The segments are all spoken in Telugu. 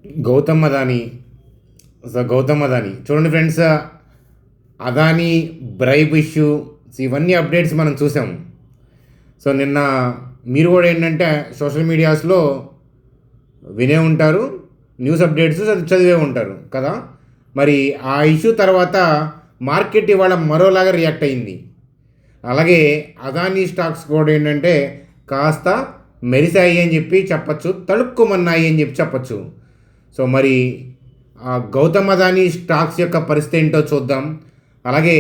గౌతమ్ అదానీ. గౌతమ్ అదానీ చూడండి ఫ్రెండ్స్, అదానీ బ్రైబ్ ఇష్యూ, ఇవన్నీ అప్డేట్స్ మనం చూసాము. సో నిన్న మీరు కూడా ఏంటంటే సోషల్ మీడియాస్లో వినే ఉంటారు, న్యూస్ అప్డేట్స్ చదివే ఉంటారు కదా. మరి ఆ ఇష్యూ తర్వాత మార్కెట్ ఇవాళ మరోలాగా రియాక్ట్ అయింది. అలాగే అదానీ స్టాక్స్ కూడా ఏంటంటే కాస్త మెరిసాయి అని చెప్పి చెప్పచ్చు, తళుక్కుమన్నాయి అని చెప్పి చెప్పచ్చు. సో మరి గౌతమ్ అదానీ స్టాక్స్ యొక్క పరిస్థితి ఏంటో చూద్దాం. అలాగే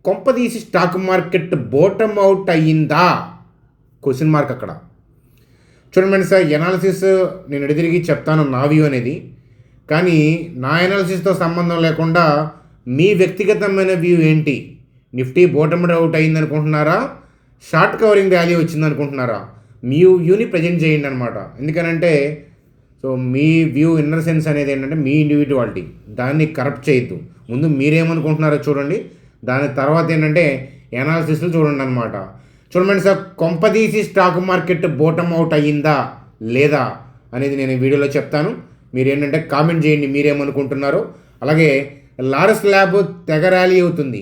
కొంపదీసి స్టాక్ మార్కెట్ బోటమ్ అవుట్ అయ్యిందా, క్వశ్చన్ మార్క్ అక్కడ. చూడండి సార్, ఎనాలిసిస్ నేను ఎడితిరిగి చెప్తాను నా వ్యూ అనేది, కానీ నా ఎనాలిసిస్తో సంబంధం లేకుండా మీ వ్యక్తిగతమైన వ్యూ ఏంటి? నిఫ్టీ బోటమ్ అవుట్ అయింది అనుకుంటున్నారా, షార్ట్ కవరింగ్ ర్యాలీ వచ్చింది అనుకుంటున్నారా? మీ వ్యూని ప్రజెంట్ చేయండి అనమాట. ఎందుకనంటే సో మీ వ్యూ ఇన్నర్ సెన్స్ అనేది ఏంటంటే మీ ఇండివిజువాలిటీ, దాన్ని కరప్ట్ చేయొద్దు. ముందు మీరేమనుకుంటున్నారో చూడండి, దాని తర్వాత ఏంటంటే ఎనాలిసిస్లు చూడండి అనమాట. చూడండి సార్, కొంపదీసి స్టాక్ మార్కెట్ బోటమ్ అవుట్ అయ్యిందా లేదా అనేది నేను ఈ వీడియోలో చెప్తాను. మీరు ఏంటంటే కామెంట్ చేయండి మీరేమనుకుంటున్నారో. అలాగే లారస్ ల్యాబ్ తెగ ర్యాలీ అవుతుంది,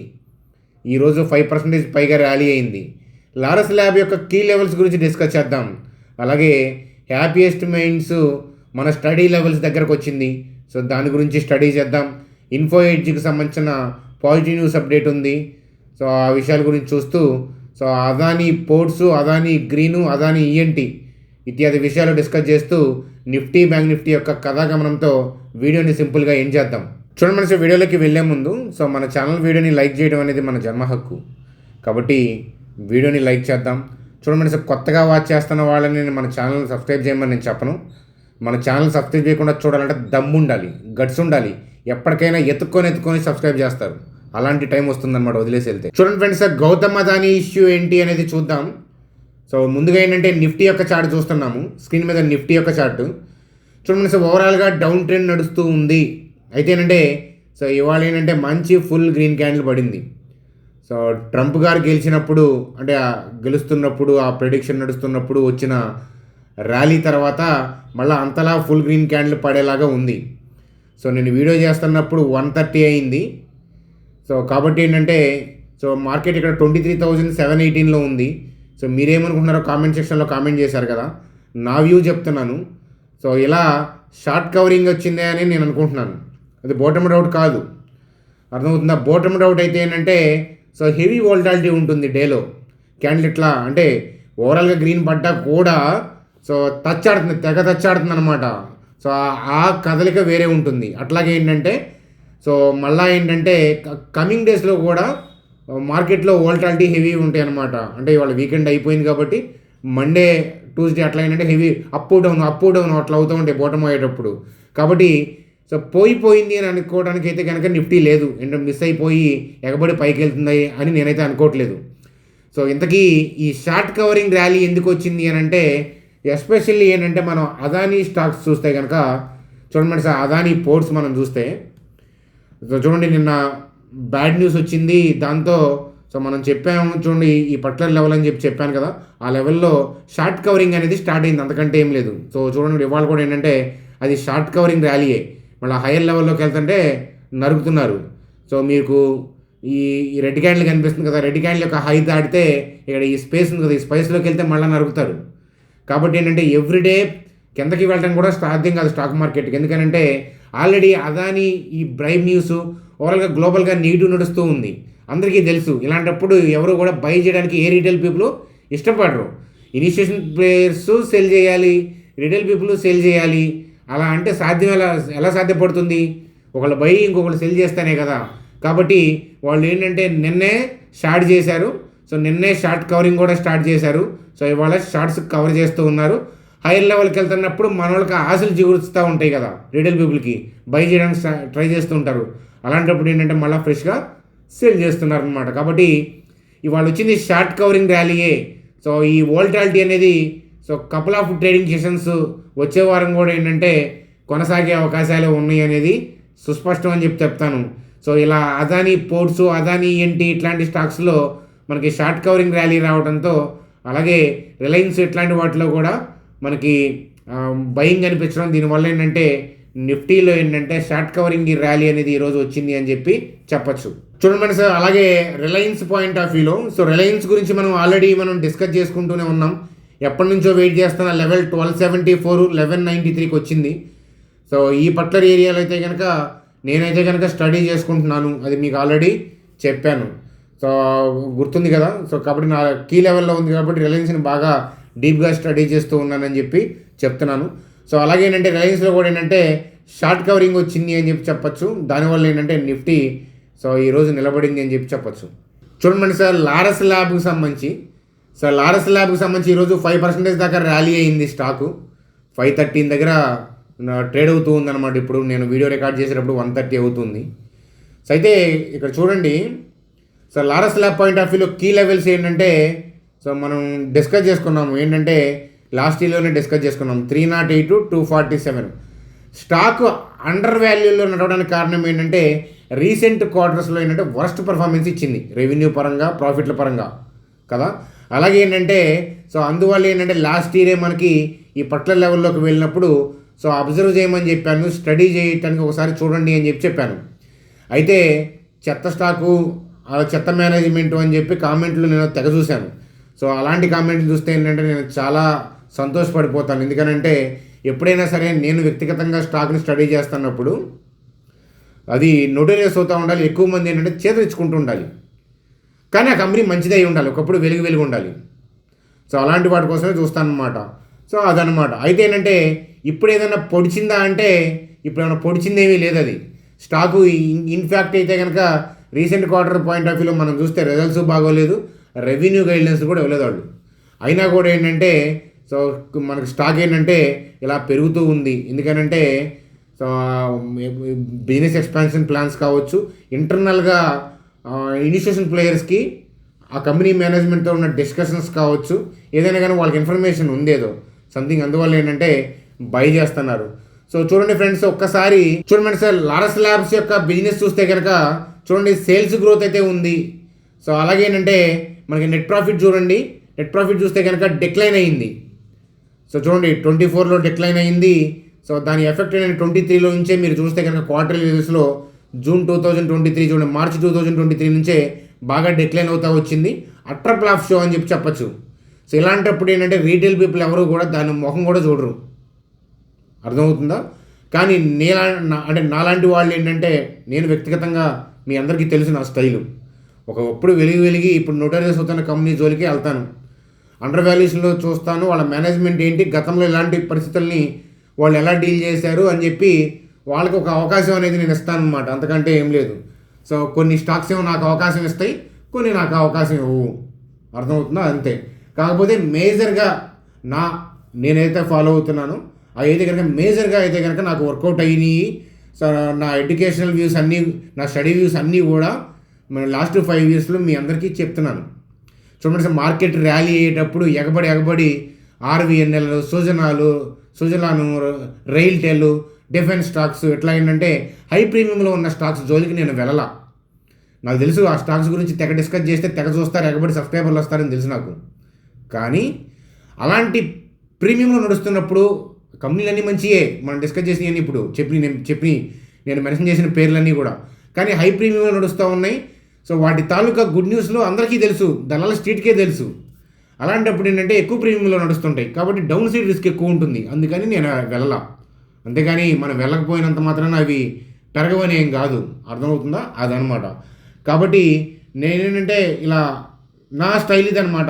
ఈరోజు 5% పైగా ర్యాలీ అయింది. లారస్ ల్యాబ్ యొక్క కీ లెవెల్స్ గురించి డిస్కస్ చేద్దాం. అలాగే హ్యాపీయెస్ట్ మైండ్స్ మన స్టడీ లెవెల్స్ దగ్గరకు వచ్చింది, సో దాని గురించి స్టడీ చేద్దాం. ఇన్ఫో ఎడ్జ్కి సంబంధించిన పాజిటివ్ న్యూస్ అప్డేట్ ఉంది, సో ఆ విషయాల గురించి చూస్తూ so Adani ports, Adani green, Adani ENT ఇత్యాది విషయాలు డిస్కస్ చేస్తూ నిఫ్టీ బ్యాంక్ నిఫ్టీ యొక్క కథాగమనంతో వీడియోని సింపుల్గా ఎండ్ చేద్దాం. చూడండి మనసు, వీడియోలోకి వెళ్ళే ముందు సో మన ఛానల్ వీడియోని లైక్ చేయడం అనేది మన జన్మ హక్కు, కాబట్టి వీడియోని లైక్ చేద్దాం. చూడండి మనసు, కొత్తగా వాచ్ చేస్తున్న వాళ్ళని నేను మన ఛానల్ని సబ్స్క్రైబ్ చేయమని నేను చెప్పను. మన ఛానల్ సబ్స్క్రైబ్ చేయకుండా చూడాలంటే దమ్ము ఉండాలి, గట్స్ ఉండాలి. ఎప్పటికైనా ఎత్తుక్కొని సబ్స్క్రైబ్ చేస్తారు, అలాంటి టైం వస్తుందన్నమాట వదిలేసి వెళ్తే. చూడండి ఫ్రెండ్స్, గౌతమ్ అదానీ ఇష్యూ ఏంటి అనేది చూద్దాం. సో ముందుగా ఏంటంటే నిఫ్టీ యొక్క చార్ట్ చూస్తున్నాము స్క్రీన్ మీద. నిఫ్టీ యొక్క చార్ట్ చూడండి సార్, ఓవరాల్గా డౌన్ ట్రెండ్ నడుస్తూ ఉంది. అయితే ఏంటంటే సో ఇవాళ ఏంటంటే మంచి ఫుల్ గ్రీన్ క్యాండిల్ పడింది. సో ట్రంప్ గారు గెలిచినప్పుడు, అంటే గెలుస్తున్నప్పుడు, ఆ ప్రెడిక్షన్ నడుస్తున్నప్పుడు వచ్చిన ర్యాలీ తర్వాత మళ్ళీ అంతలా ఫుల్ గ్రీన్ క్యాండిల్ పడేలాగా ఉంది. సో నేను వీడియో చేస్తున్నప్పుడు 130 అయింది. సో కాబట్టి ఏంటంటే సో మార్కెట్ ఇక్కడ 23,718లో ఉంది. సో మీరేమనుకుంటున్నారో కామెంట్ సెక్షన్లో కామెంట్ చేశారు కదా, నా వ్యూ చెప్తున్నాను. సో ఇలా షార్ట్ కవరింగ్ వచ్చిందే అని నేను అనుకుంటున్నాను, అది బాటమ్ అవుట్ కాదు. అర్థమవుతుందా? బాటమ్ అవుట్ అయితే ఏంటంటే సో హెవీ వోల్టాలిటీ ఉంటుంది డేలో. క్యాండిల్ ఇట్లా అంటే ఓవరాల్గా గ్రీన్ పడ్డా కూడా సో తచ్చాడుతుంది, తెగ తచ్చాడుతుంది అనమాట. సో ఆ కదలిక వేరే ఉంటుంది. అట్లాగే ఏంటంటే సో మళ్ళీ ఏంటంటే కమింగ్ డేస్లో కూడా మార్కెట్లో వోల్టాలిటీ హెవీ ఉంటాయి అనమాట. అంటే ఇవాళ వీకెండ్ అయిపోయింది కాబట్టి మండే ట్యూస్డే అట్లా ఏంటంటే హెవీ అప్ డౌన్ అట్లా అవుతూ ఉంటాయి బాటమ్ అయ్యేటప్పుడు. కాబట్టి సో పోయింది అని అనుకోవడానికి అయితే కనుక నిఫ్టీ లేదు, ఏంటంటే మిస్ అయిపోయి ఎగబడి పైకి వెళ్తుంది అని నేనైతే అనుకోవట్లేదు. సో ఇంతకీ ఈ షార్ట్ కవరింగ్ ర్యాలీ ఎందుకు వచ్చింది అని అంటే ఎస్పెషల్లీ ఏంటంటే మనం అదానీ స్టాక్స్ చూస్తే కనుక చూడండి సార్, అదానీ పోర్ట్స్ మనం చూస్తే సో చూడండి నిన్న బ్యాడ్ న్యూస్ వచ్చింది. దాంతో సో మనం చెప్పాము చూడండి ఈ పర్టికులర్ లెవెల్ అని చెప్పాను కదా, ఆ లెవెల్లో షార్ట్ కవరింగ్ అనేది స్టార్ట్ అయింది, అంతకంటే ఏం లేదు. సో చూడండి ఇవాళ కూడా ఏంటంటే అది షార్ట్ కవరింగ్ ర్యాలీయే. మళ్ళీ హైయర్ లెవెల్లోకి వెళ్తుంటే నరుకుతున్నారు. సో మీకు ఈ రెడ్ క్యాండిల్ కనిపిస్తుంది కదా, రెడ్ క్యాండిల్ యొక్క హై దాటితే ఇక్కడ ఈ స్పేస్ ఉంది కదా, ఈ స్పేస్లోకి వెళ్తే మళ్ళీ నరుకుతారు. కాబట్టి ఏంటంటే ఎవ్రీడే కిందకి వెళ్ళడం కూడా సాధ్యం కాదు స్టాక్ మార్కెట్కి. ఎందుకంటే ఆల్రెడీ అదానీ ఈ బ్రైబ్ న్యూస్ ఓవరాల్గా గ్లోబల్గా నెగిటివ్ నడుస్తూ ఉంది, అందరికీ తెలుసు. ఇలాంటప్పుడు ఎవరు కూడా బై చేయడానికి ఏ రీటైల్ పీపుల్ ఇష్టపడరు. ఇనిషియేషన్ ప్లేయర్స్ సెల్ చేయాలి, రీటైల్ పీపుల్ సెల్ చేయాలి. అలా అంటే సాధ్యం ఎలా సాధ్యపడుతుంది? ఒకళ్ళు బై ఇంకొకళ్ళు సెల్ చేస్తేనే కదా. కాబట్టి వాళ్ళు ఏంటంటే నిన్నే షార్ట్ చేశారు. సో నిన్నే షార్ట్ కవరింగ్ కూడా స్టార్ట్ చేశారు. సో ఇవాళ షార్ట్స్ కవర్ చేస్తూ ఉన్నారు. హైయర్ లెవెల్కి వెళ్తున్నప్పుడు మన వాళ్ళకి ఆశలు చిగురుస్తూ ఉంటాయి కదా, రీటైల్ పీపుల్కి బై చేయడానికి ట్రై చేస్తూ ఉంటారు. అలాంటప్పుడు ఏంటంటే మళ్ళీ ఫ్రెష్గా సేల్ చేస్తున్నారు అనమాట. కాబట్టి ఇవాళ వచ్చింది షార్ట్ కవరింగ్ ర్యాలీయే. సో ఈ వోల్టాలిటీ అనేది so couple of trading sessions వచ్చే వారం కూడా ఏంటంటే కొనసాగే అవకాశాలు ఉన్నాయి అనేది సుస్పష్టం అని చెప్తాను. సో ఇలా అదానీ పోర్ట్స్, అదానీ ఈఎన్టీ ఇట్లాంటి స్టాక్స్లో మనకి షార్ట్ కవరింగ్ ర్యాలీ రావడంతో, అలాగే రిలయన్స్ ఇట్లాంటి వాటిలో కూడా మనకి బయింగ్ అనిపించడం, దీనివల్ల ఏంటంటే నిఫ్టీలో ఏంటంటే షార్ట్ కవరింగ్ ర్యాలీ అనేది ఈరోజు వచ్చింది అని చెప్పి చెప్పచ్చు. చూడండి సార్, అలాగే రిలయన్స్ పాయింట్ ఆఫ్ వ్యూలో, సో రిలయన్స్ గురించి మనం ఆల్రెడీ డిస్కస్ చేసుకుంటూనే ఉన్నాం. ఎప్పటి నుంచో వెయిట్ చేస్తున్న లెవెల్ 1274 1193కి వచ్చింది. సో ఈ పర్టికులర్ ఏరియాలో అయితే కనుక నేనైతే కనుక స్టడీ చేసుకుంటున్నాను, అది మీకు ఆల్రెడీ చెప్పాను. సో గుర్తుంది కదా. సో కాబట్టి నా కీ లెవెల్లో ఉంది కాబట్టి రిలయన్స్ని బాగా డీప్గా స్టడీ చేస్తూ ఉన్నానని చెప్పి చెప్తున్నాను. సో అలాగే ఏంటంటే రిలయన్స్లో కూడా ఏంటంటే షార్ట్ కవరింగ్ వచ్చింది అని చెప్పి చెప్పచ్చు. దానివల్ల ఏంటంటే నిఫ్టీ సో ఈరోజు నిలబడింది అని చెప్పి చెప్పచ్చు. చూడండి సార్, లారస్ ల్యాబ్కి సంబంధించి ఈరోజు 5% దాకా ర్యాలీ అయింది. స్టాకు 513 దగ్గర ట్రేడ్ అవుతూ ఉందన్నమాట. ఇప్పుడు నేను వీడియో రికార్డ్ చేసేటప్పుడు 130 అవుతుంది. సో అయితే ఇక్కడ చూడండి, so Laurus lab point of వ్యూలో కీ లెవెల్స్ ఏంటంటే, సో మనం డిస్కస్ చేసుకున్నాము ఏంటంటే లాస్ట్ ఇయర్లోనే డిస్కస్ చేసుకున్నాం 308 to 247. స్టాక్ అండర్ వాల్యూలో నడవడానికి కారణం ఏంటంటే రీసెంట్ క్వార్టర్స్లో ఏంటంటే వర్స్ట్ పర్ఫార్మెన్స్ ఇచ్చింది రెవెన్యూ పరంగా, ప్రాఫిట్ల పరంగా కదా. అలాగే ఏంటంటే సో అందువల్ల ఏంటంటే లాస్ట్ ఇయరే మనకి ఈ పర్టికులర్ లెవెల్లోకి వెళ్ళినప్పుడు సో అబ్జర్వ్ చేయమని చెప్పాను, స్టడీ చేయటానికి ఒకసారి చూడండి అని చెప్పాను. అయితే చెత్త స్టాకు, చెత్త మేనేజ్మెంట్ అని చెప్పి కామెంట్లు నేను తెగ చూశాను. సో అలాంటి కామెంట్లు చూస్తే ఏంటంటే నేను చాలా సంతోషపడిపోతాను. ఎందుకనంటే ఎప్పుడైనా సరే నేను వ్యక్తిగతంగా స్టాక్ని స్టడీ చేస్తున్నప్పుడు అది నోటీరియస్ అవుతూ ఉండాలి. ఎక్కువ మంది ఏంటంటే చేతరించుకుంటూ ఉండాలి, కానీ ఆ కంపెనీ మంచిదై ఉండాలి, ఒకప్పుడు వెలుగు ఉండాలి. సో అలాంటి వాటి కోసమే చూస్తాను అనమాట. సో అదనమాట. అయితే ఏంటంటే ఇప్పుడు ఏదైనా పొడిచిందా అంటే ఇప్పుడు ఏమైనా పొడిచిందేమీ లేదు. అది స్టాకు ఇన్ఫ్యాక్ట్ అయితే కనుక రీసెంట్ క్వార్టర్ పాయింట్ ఆఫ్ వ్యూలో మనం చూస్తే రిజల్ట్స్ బాగోలేదు, రెవెన్యూ గైడ్లైన్స్ కూడా ఇవ్వలేదు వాళ్ళు. అయినా కూడా ఏంటంటే సో మనకి స్టాక్ ఏంటంటే ఇలా పెరుగుతూ ఉంది. ఎందుకనంటే సో బిజినెస్ ఎక్స్పాన్షన్ ప్లాన్స్ కావచ్చు, ఇంటర్నల్గా ఇనిషియేషన్ ప్లేయర్స్కి ఆ కంపెనీ మేనేజ్మెంట్తో ఉన్న డిస్కషన్స్ కావచ్చు, ఏదైనా కానీ వాళ్ళకి ఇన్ఫర్మేషన్ ఉందేదో సంథింగ్, అందువల్ల ఏంటంటే బై చేస్తున్నారు. సో చూడండి ఫ్రెండ్స్, ఒక్కసారి చూడండి సార్, లారస్ ల్యాబ్స్ యొక్క బిజినెస్ చూస్తే కనుక చూడండి సేల్స్ గ్రోత్ అయితే ఉంది. సో అలాగే ఏంటంటే మనకి నెట్ ప్రాఫిట్ చూడండి, నెట్ ప్రాఫిట్ చూస్తే కనుక డిక్లైన్ అయ్యింది. సో చూడండి 24లో డిక్లైన్ అయ్యింది. సో దాని ఎఫెక్ట్ ఏంటంటే 23లో నుంచే మీరు చూస్తే కనుక క్వార్టర్లీ రిజల్ట్స్లో జూన్ 2023 చూడండి, మార్చి 2023 నుంచే బాగా డిక్లైన్ అవుతా వచ్చింది. అట్టర్ ఫ్లాప్ షో అని చెప్పచ్చు. సో ఇలాంటప్పుడు ఏంటంటే రీటైల్ పీపుల్ ఎవరు కూడా దాని ముఖం కూడా చూడరు, అర్థమవుతుందా. కానీ అంటే నాలాంటి వాళ్ళు ఏంటంటే నేను వ్యక్తిగతంగా మీ అందరికీ తెలుసు నా స్టైలు, ఒకప్పుడు వెలిగి ఇప్పుడు నోటరీస్ అవుతున్న కంపెనీ జోలికి వెళ్తాను, అండర్ వాల్యూషన్లో చూస్తాను, వాళ్ళ మేనేజ్మెంట్ ఏంటి, గతంలో ఇలాంటి పరిస్థితుల్ని వాళ్ళు ఎలా డీల్ చేశారు అని చెప్పి వాళ్ళకి ఒక అవకాశం అనేది నేను ఇస్తాను అనమాట, అంతకంటే ఏం లేదు. సో కొన్ని స్టాక్స్ ఏమో నాకు అవకాశం ఇస్తాయి, కొన్ని నాకు అవకాశం ఇవ్వవు, అర్థమవుతుందా, అంతే. కాకపోతే మేజర్గా నేనైతే ఫాలో అవుతున్నానో అవి అయితే కనుక మేజర్గా అయితే కనుక నాకు వర్కౌట్ అయినాయి. సో నా ఎడ్యుకేషనల్ వ్యూస్ అన్నీ, నా స్టడీ వ్యూస్ అన్నీ కూడా మన లాస్ట్ 5 ఇయర్స్లో మీ అందరికీ చెప్తున్నాను. చూడండి సార్, మార్కెట్ ర్యాలీ అయ్యేటప్పుడు ఎగబడి ఆర్వీఎన్ఎల్, సుజలాను, రైల్టెల్, డిఫెన్స్ స్టాక్స్ ఎట్లా ఏంటంటే హై ప్రీమియంలో ఉన్న స్టాక్స్ జోలికి నేను వెళ్ళలా. నాకు తెలుసు ఆ స్టాక్స్ గురించి తెగ డిస్కస్ చేస్తే తెగ చూస్తారు, ఎగబడి సబ్స్క్రైబర్లు వస్తారని తెలుసు నాకు. కానీ అలాంటి ప్రీమియంలో నడుస్తున్నప్పుడు కంపెనీలన్నీ మంచియే, మనం డిస్కస్ చేసినవన్నీ ఇప్పుడు నేను మెన్షన్ చేసిన పేర్లన్నీ కూడా, కానీ హై ప్రీమియంలో నడుస్తూ ఉన్నాయి. సో వాటి తాలూకా గుడ్ న్యూస్లో అందరికీ తెలుసు, దళాల స్ట్రీట్కే తెలుసు. అలాంటప్పుడు ఏంటంటే ఎక్కువ ప్రీమియంలో నడుస్తుంటాయి కాబట్టి డౌన్ సైడ్ రిస్క్ ఎక్కువ ఉంటుంది, అందుకని నేను వెళ్ళలా. అంతేగాని మనం వెళ్ళకపోయినంత మాత్రాన అవి పెరగవని ఏం కాదు, అర్థమవుతుందా, అదనమాట. కాబట్టి నేనేంటంటే ఇలా నా స్టైల్ ఇది అనమాట,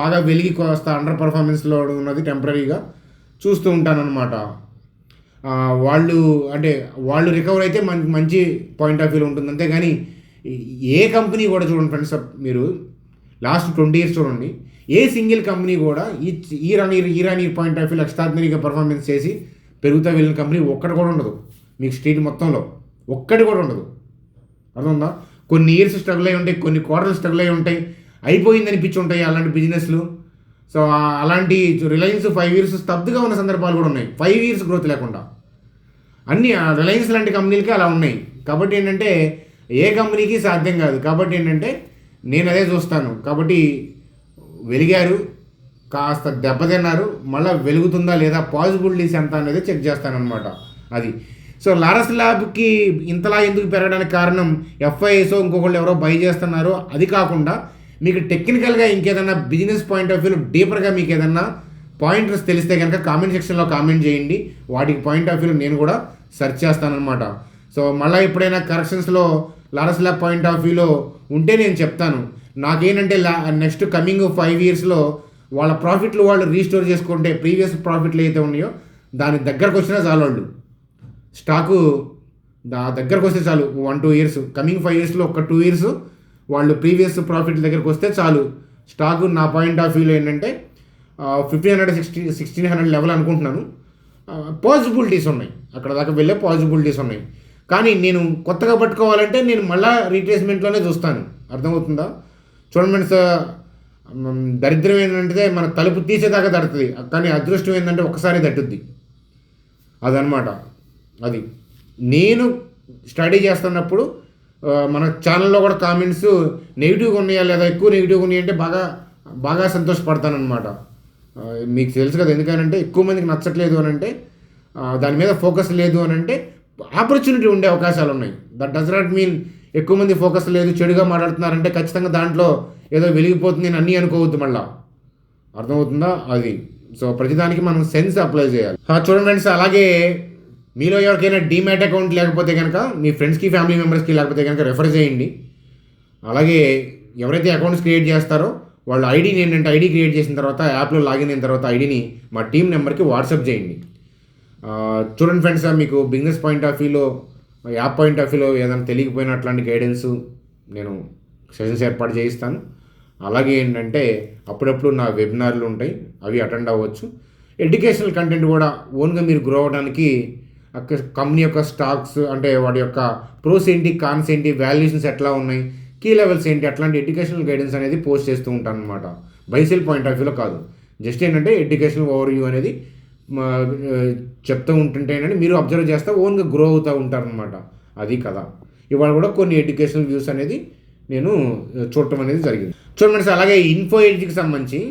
బాగా వెలిగి వస్తా, అండర్ పర్ఫార్మెన్స్లో ఉన్నది టెంపరీగా చూస్తూ ఉంటానన్నమాట. వాళ్ళు రికవర్ అయితే మంచి పాయింట్ ఆఫ్ వ్యూలో ఉంటుంది. అంతేగాని ఏ కంపెనీ కూడా చూడండి ఫ్రెండ్స్, మీరు లాస్ట్ 20 years చూడండి, ఏ సింగిల్ కంపెనీ కూడా ఈ పాయింట్ ఆఫ్ వ్యూలో ఎక్స్ట్రాడినరీగా పర్ఫార్మెన్స్ చేసి పెరుగుతూ వెళ్ళిన కంపెనీ ఒక్కటి కూడా ఉండదు మీకు స్ట్రీట్ మొత్తంలో, ఒక్కటి కూడా ఉండదు, అర్థముందా. కొన్ని ఇయర్స్ స్ట్రగుల్ అయి ఉంటాయి, కొన్ని క్వార్టర్లు స్ట్రగుల్ అయి ఉంటాయి, అయిపోయింది అనిపించి ఉంటాయి అలాంటి బిజినెస్లు. సో అలాంటి రిలయన్స్ 5 years స్తబ్దుగా ఉన్న సందర్భాలు కూడా ఉన్నాయి, 5 years గ్రోత్ లేకుండా. అన్ని రిలయన్స్ లాంటి కంపెనీలకి అలా ఉన్నాయి. కాబట్టి ఏంటంటే ఏ కంపెనీకి సాధ్యం కాదు. కాబట్టి ఏంటంటే నేను అదే చూస్తాను. కాబట్టి వెలిగారు, కాస్త దెబ్బతిన్నారు, మళ్ళీ వెలుగుతుందా లేదా, పాసిబిలిటీస్ ఎంత అనేది చెక్ చేస్తానన్నమాట. అది సో లారస్ ల్యాబ్కి ఇంతలా ఎందుకు పెరగడానికి కారణం ఎఫ్ఐఎస్ఓ ఇంకొకళ్ళు ఎవరో బై చేస్తున్నారో అది కాకుండా మీకు టెక్నికల్గా ఇంకేదన్నా బిజినెస్ పాయింట్ ఆఫ్ వ్యూలో డీపర్గా మీకు ఏదన్నా పాయింటర్స్ తెలిస్తే కనుక కామెంట్ సెక్షన్లో కామెంట్ చేయండి. వాటికి పాయింట్ ఆఫ్ వ్యూలో నేను కూడా సెర్చ్ చేస్తానన్నమాట. సో మళ్ళీ ఎప్పుడైనా కరెక్షన్స్లో లారస్ ల్యాబ్ పాయింట్ ఆఫ్ వ్యూలో ఉంటే నేను చెప్తాను. నాకేంటంటే నెక్స్ట్ కమింగ్ 5 yearsలో వాళ్ళ ప్రాఫిట్లు వాళ్ళు రీస్టోర్ చేసుకుంటే ప్రీవియస్ ప్రాఫిట్లు అయితే ఉన్నాయో దాని దగ్గరకు వచ్చినా చాలు, వాళ్ళు స్టాకు దగ్గరకు వస్తే చాలు. 1-2 years కమింగ్ 5 yearsలో ఒక 2 years వాళ్ళు ప్రీవియస్ ప్రాఫిట్ దగ్గరకు వస్తే చాలు. స్టాకు నా పాయింట్ ఆఫ్ వ్యూలో ఏంటంటే 1500-1600 లెవెల్ అనుకుంటున్నాను. పాసిబిలిటీస్ ఉన్నాయి, అక్కడ దాకా వెళ్ళే పాసిబిలిటీస్ ఉన్నాయి. కానీ నేను కొత్తగా పట్టుకోవాలంటే నేను మళ్ళీ రీట్రేస్మెంట్లోనే చూస్తాను. అర్థమవుతుందా? చూడండి ఫ్రెండ్స్, దరిద్రం ఏంటంటే మన తలుపు తీసేదాకా తడుతుంది, కానీ అదృష్టం ఏంటంటే ఒకసారి తట్టుద్ది. అదనమాట. అది నేను స్టడీ చేస్తున్నప్పుడు మన ఛానల్లో కూడా కామెంట్స్ నెగిటివ్గా ఉన్నాయా లేదా ఎక్కువ నెగిటివ్గా ఉన్నాయి అంటే బాగా బాగా సంతోషపడతానమాట. మీకు తెలుసు కదా, ఎందుకంటే ఎక్కువ మందికి నచ్చట్లేదు అని అంటే దాని మీద ఫోకస్ లేదు అని అంటే ఆపర్చునిటీ ఉండే అవకాశాలు ఉన్నాయి. దట్ డస్ నాట్ మీన్ ఎక్కువ మంది ఫోకస్ లేదు చెడుగా మాట్లాడుతున్నారంటే ఖచ్చితంగా దాంట్లో ఏదో వెలిగిపోతుంది అని అన్నీ అనుకోవద్దు మళ్ళా. అర్థమవుతుందా? అది. సో ప్రతిదానికి మనం సెన్స్ అప్లై చేయాలి. చూడండి ఫ్రెండ్స్, అలాగే మీలో ఎవరికైనా డీమ్యాట్ అకౌంట్ లేకపోతే కనుక మీ ఫ్రెండ్స్కి ఫ్యామిలీ మెంబర్స్కి లేకపోతే కనుక రెఫర్ చేయండి. అలాగే ఎవరైతే అకౌంట్స్ క్రియేట్ చేస్తారో వాళ్ళ ఐడిని ఏంటంటే ఐడి క్రియేట్ చేసిన తర్వాత యాప్లో లాగిన్ అయిన తర్వాత ఐడిని మా టీం నెంబర్కి వాట్సాప్ చేయండి. చూడండి ఫ్రెండ్స్, మీకు బిజినెస్ పాయింట్ ఆఫ్ వ్యూలో యాప్ పాయింట్ ఆఫ్ వ్యూలో ఏదైనా తెలియకపోయినా అట్లాంటి గైడెన్స్ నేను సెషన్స్ ఏర్పాటు చేయిస్తాను. అలాగే ఏంటంటే అప్పుడప్పుడు నా వెబినార్లు ఉంటాయి, అవి అటెండ్ అవ్వచ్చు. ఎడ్యుకేషనల్ కంటెంట్ కూడా ఓన్గా మీరు గ్రో అవ్వడానికి కంపెనీ యొక్క స్టాక్స్ అంటే వాటి యొక్క ప్రోస్ ఏంటి, కాన్స్ ఏంటి, వాల్యుయేషన్స్ ఎట్లా ఉన్నాయి, కీ లెవెల్స్ ఏంటి, అట్లాంటి ఎడ్యుకేషనల్ గైడెన్స్ అనేది పోస్ట్ చేస్తూ ఉంటాను అనమాట. బైసెల్ పాయింట్ ఆఫ్ వ్యూలో కాదు, జస్ట్ ఏంటంటే ఎడ్యుకేషనల్ ఓవర్ వ్యూ అనేది చెప్తూ ఉంటుంటే ఏంటంటే మీరు అబ్జర్వ్ చేస్తే ఓన్గా గ్రో అవుతూ ఉంటారనమాట. అది కదా. ఇవాళ కూడా కొన్ని ఎడ్యుకేషనల్ వ్యూస్ అనేది నేను చూడటం అనేది జరిగింది. చూడండి, అలాగే ఇన్ఫో ఎడ్జ్కి సంబంధించి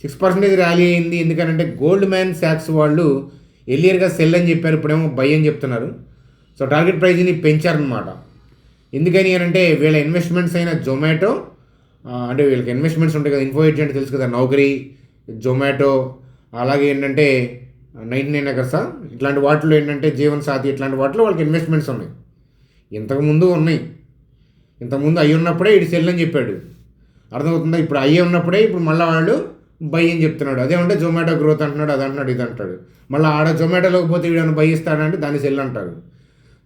6% ర్యాలీ అయింది. ఎందుకంటే గోల్డ్ మ్యాన్ సాక్స్ వాళ్ళు ఎర్లియర్గా సెల్ అని చెప్పారు, ఇప్పుడేమో బై అని చెప్తున్నారు. సో టార్గెట్ ప్రైజ్ని పెంచారనమాట. ఎందుకని అంటే వీళ్ళ ఇన్వెస్ట్మెంట్స్ అయిన జొమాటో, అంటే వీళ్ళకి ఇన్వెస్ట్మెంట్స్ ఉంటాయి కదా, ఇన్ఫో ఎడ్జ్ అంటే తెలుసు కదా, నౌకరీ, జొమాటో, అలాగే ఏంటంటే 99 acres ఇట్లాంటి వాటిలో ఏంటంటే జీవన్ సాథి ఇట్లాంటి వాటిలో వాళ్ళకి ఇన్వెస్ట్మెంట్స్ ఉన్నాయి. ఇంతకుముందు ఉన్నాయి, ఇంతకుముందు అయ్యి ఉన్నప్పుడే ఇటు సెల్ అని చెప్పాడు. అర్థమవుతుందా? ఇప్పుడు అయ్యే ఉన్నప్పుడే ఇప్పుడు మళ్ళీ వాళ్ళు బై అని చెప్తున్నాడు. అదేమంటే జొమాటో గ్రోత్ అంటున్నాడు, అది అంటున్నాడు, ఇది అంటాడు. మళ్ళీ ఆడ జొమాటోలోకి పోతే వీడని బై ఇస్తాడంటే దాన్ని సెల్ అంటారు.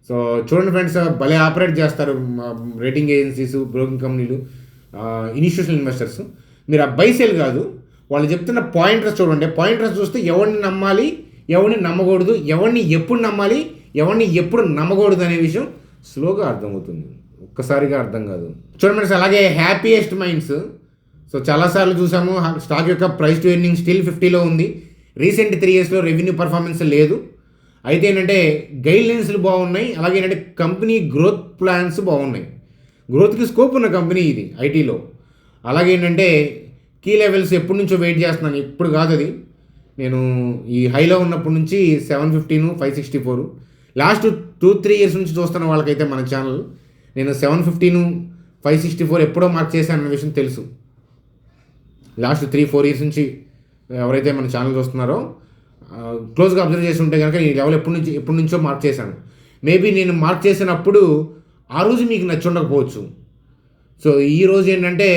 సో చూడండి ఫ్రెండ్స్, భలే ఆపరేట్ చేస్తారు రేటింగ్ ఏజెన్సీస్, బ్రోకింగ్ కంపెనీలు, ఇన్స్టిట్యూషనల్ ఇన్వెస్టర్స్. మీరు ఆ బై సెల్ కాదు, వాళ్ళు చెప్తున్న పాయింటర్స్ చూడండి. పాయింటర్స్ చూస్తే ఎవరిని నమ్మాలి, ఎవరిని నమ్మకూడదు, ఎవరిని ఎప్పుడు నమ్మాలి, ఎవరిని ఎప్పుడు నమ్మకూడదు అనే విషయం స్లోగా అర్థమవుతుంది, ఒక్కసారిగా అర్థం కాదు. చూడండి ఫ్రెండ్స్, అలాగే హ్యాపీయెస్ట్ మైండ్స్. సో చాలాసార్లు చూసాము స్టాక్ యొక్క ప్రైస్ టు ఎర్నింగ్ స్టిల్ 50లో ఉంది. రీసెంట్ 3 yearsలో రెవెన్యూ పర్ఫార్మెన్స్ లేదు. అయితే ఏంటంటే గైడ్ లైన్స్లు బాగున్నాయి, అలాగే ఏంటంటే కంపెనీ గ్రోత్ ప్లాన్స్ బాగున్నాయి. గ్రోత్కి స్కోప్ ఉన్న కంపెనీ ఇది ఐటీలో. అలాగే ఏంటంటే కీ లెవెల్స్ ఎప్పటి నుంచో వెయిట్ చేస్తున్నాను, ఇప్పుడు కాదు అది. నేను ఈ హైలో ఉన్నప్పటి నుంచి 715, 564 లాస్ట్ 2-3 years నుంచి చూస్తున్న వాళ్ళకైతే మన ఛానల్ నేను 715, 564 ఎప్పుడో మార్క్ చేశాను అన్న విషయం తెలుసు. లాస్ట్ 3-4 years నుంచి ఎవరైతే మన ఛానల్ చూస్తున్నారో క్లోజ్గా అబ్జర్వ్ చేసి ఉంటే కనుక ఈ లెవెల్ ఎప్పటి నుంచో మార్క్ చేశాను. మేబీ నేను మార్క్ చేసినప్పుడు ఆ రోజు మీకు నచ్చి ఉండకపోవచ్చు. సో ఈ రోజు ఏంటంటే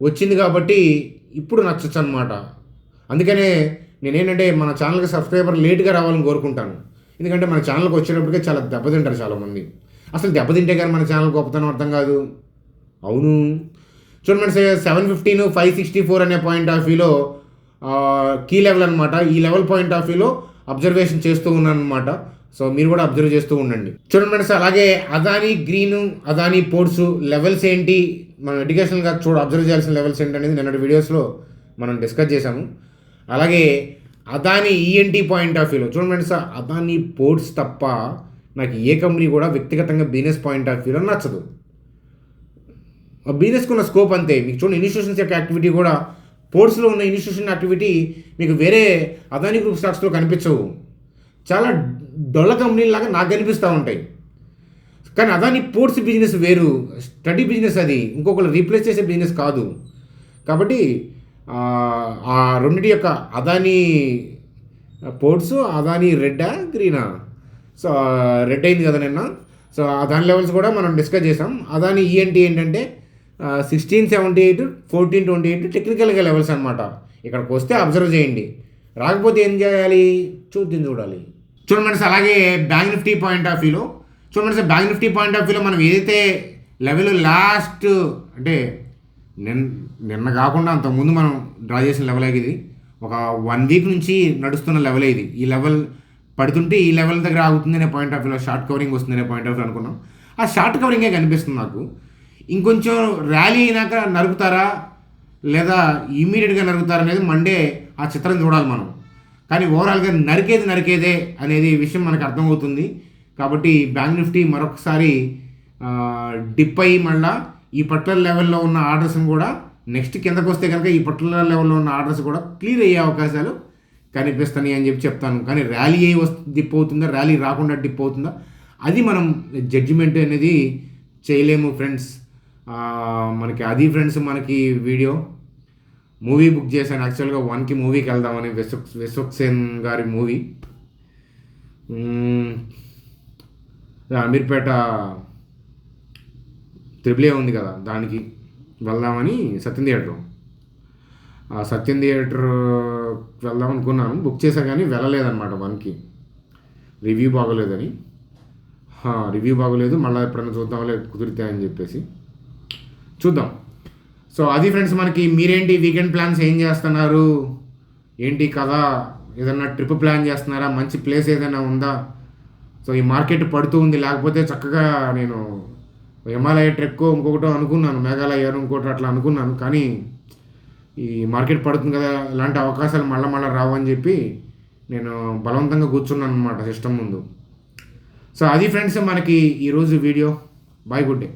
వచ్చింది కాబట్టి ఇప్పుడు నచ్చచ్చు అనమాట. అందుకనే నేనేంటంటే మన ఛానల్కి సబ్స్క్రైబర్ లేట్గా రావాలని కోరుకుంటాను. ఎందుకంటే మన ఛానల్కి వచ్చేటప్పటికే చాలా దెబ్బతింటారు చాలామంది. అసలు దెబ్బతింటే కానీ మన ఛానల్ గొప్పతనం అర్థం కాదు. అవును, చూడండి 715, 564 అనే పాయింట్ ఆఫ్ వ్యూలో కీ లెవెల్ అనమాట. ఈ లెవెల్ పాయింట్ ఆఫ్ వ్యూలో అబ్జర్వేషన్ చేస్తూ ఉన్నాను అనమాట. సో మీరు కూడా అబ్జర్వ్ చేస్తూ ఉండండి. చూడండి ఫ్రెండ్స్, అలాగే Adani green, Adani ports levels ఏంటి, మనం ఎడ్యుకేషన్గా అబ్జర్వ్ చేయాల్సిన లెవెల్స్ ఏంటి అనేది నిన్నటి వీడియోస్లో మనం డిస్కస్ చేసాము. అలాగే అదానీ ఈఎన్టీ పాయింట్ ఆఫ్ వ్యూలో చూడండి ఫ్రెండ్స్, అదానీ పోర్ట్స్ తప్ప నాకు ఏ కంపెనీ కూడా వ్యక్తిగతంగా బిజినెస్ పాయింట్ ఆఫ్ వ్యూలో నచ్చదు. బిజినెస్కి ఉన్న స్కోప్ అంతే. మీకు చూడండి ఇన్స్టిట్యూషన్స్ యొక్క యాక్టివిటీ కూడా, పోర్ట్స్లో ఉన్న ఇన్స్టిట్యూషన్ యాక్టివిటీ మీకు వేరే అదానీ గ్రూప్ స్టాక్స్లో కనిపించవు. చాలా డొల్ల కంపెనీలాగా నాకు కనిపిస్తూ ఉంటాయి. కానీ అదాని పోర్ట్స్ బిజినెస్ వేరు, స్టడీ బిజినెస్, అది ఇంకొకరు రీప్లేస్ చేసే బిజినెస్ కాదు. కాబట్టి ఆ రెండింటి యొక్క అదాని పోర్ట్స్, అదాని రెడ్డా గ్రీనా, సో రెడ్ అయింది కదా నిన్న. సో అదాని లెవెల్స్ కూడా మనం డిస్కస్ చేసాం. అదాని ఈఎన్టీ ఏంటంటే 1678, 1428 టెక్నికల్గా లెవెల్స్ అనమాట. ఇక్కడికి వస్తే అబ్జర్వ్ చేయండి, రాకపోతే ఏం చేయాలి చూడాలి. చూడండి ఫ్రెండ్స్, అలాగే బ్యాంక్ నిఫ్టీ పాయింట్ ఆఫ్ వ్యూలో చూడండి sir, bank Nifty point of వ్యూలో మనం ఏదైతే లెవెల్ లాస్ట్ అంటే నిన్న కాకుండా అంతకుముందు మనం డ్రా చేసిన లెవెల్ ఇది, ఒక 1 వీక్ నుంచి నడుస్తున్న లెవెల్ ఇది. ఈ లెవెల్ పడుతుంటే ఈ లెవెల్ దగ్గర ఆగుతుంది అనే పాయింట్ ఆఫ్ వ్యూలో, షార్ట్ కవరింగ్ వస్తుంది అనే పాయింట్ ఆఫ్ వ్యూ అనుకున్నాం. ఆ షార్ట్ కవరింగే కనిపిస్తుంది నాకు. ఇంకొంచెం ర్యాలీ అయినాక నరుకుతారా లేదా ఇమ్మీడియట్గా నరుకుతారా అనేది మండే ఆ చిత్రం చూడాలి మనం. కానీ ఓవరాల్గా నరికేదే అనేది విషయం మనకు అర్థమవుతుంది. కాబట్టి బ్యాంక్ నిఫ్టీ మరొకసారి డిప్ అయ్యి మళ్ళీ ఈ పర్టికులర్ లెవెల్లో ఉన్న ఆర్డర్స్ని కూడా నెక్స్ట్ కిందకు వస్తే కనుక ఈ పర్టికులర్ లెవెల్లో ఉన్న ఆర్డర్స్ కూడా క్లియర్ అయ్యే అవకాశాలు కనిపిస్తాయి అని చెప్తాను. కానీ ర్యాలీ అయ్యి డిప్ అవుతుందా, ర్యాలీ రాకుండా డిప్ అవుతుందా, అది మనం జడ్జిమెంట్ అనేది చేయలేము ఫ్రెండ్స్. మనకి అది ఫ్రెండ్స్, మనకి వీడియో మూవీ బుక్ చేశాను యాక్చువల్గా 1కి మూవీకి వెళ్దామని, విశ్వక్సేన్ గారి మూవీ. అమీర్పేట త్రిబుల్ ఏ ఉంది కదా, దానికి వెళ్దామని సత్యం థియేటర్ వెళ్దాం అనుకున్నాను. బుక్ చేశా కానీ వెళ్ళలేదన్నమాట 1కి. రివ్యూ బాగోలేదని, మళ్ళీ ఎప్పుడైనా చూద్దాంలే కుదిరితే అని చెప్పేసి చూద్దాం. సో అది ఫ్రెండ్స్, మనకి మీరేంటి వీకెండ్ ప్లాన్స్ ఏం చేస్తున్నారు, ఏంటి కదా, ఏదన్నా ట్రిప్ ప్లాన్ చేస్తున్నారా, మంచి ప్లేస్ ఏదైనా ఉందా? సో ఈ మార్కెట్ పడుతూ ఉంది, లేకపోతే చక్కగా నేను హిమాలయ ట్రెక్ ఇంకొకటో అనుకున్నాను, మేఘాలయ ఇంకోటి అట్లా అనుకున్నాను. కానీ ఈ మార్కెట్ పడుతుంది కదా, ఇలాంటి అవకాశాలు మళ్ళీ రావని చెప్పి నేను బలవంతంగా కూర్చున్నాను అనమాట సిస్టమ్ ముందు. సో అది ఫ్రెండ్స్, మనకి ఈరోజు వీడియో. Bye, good day.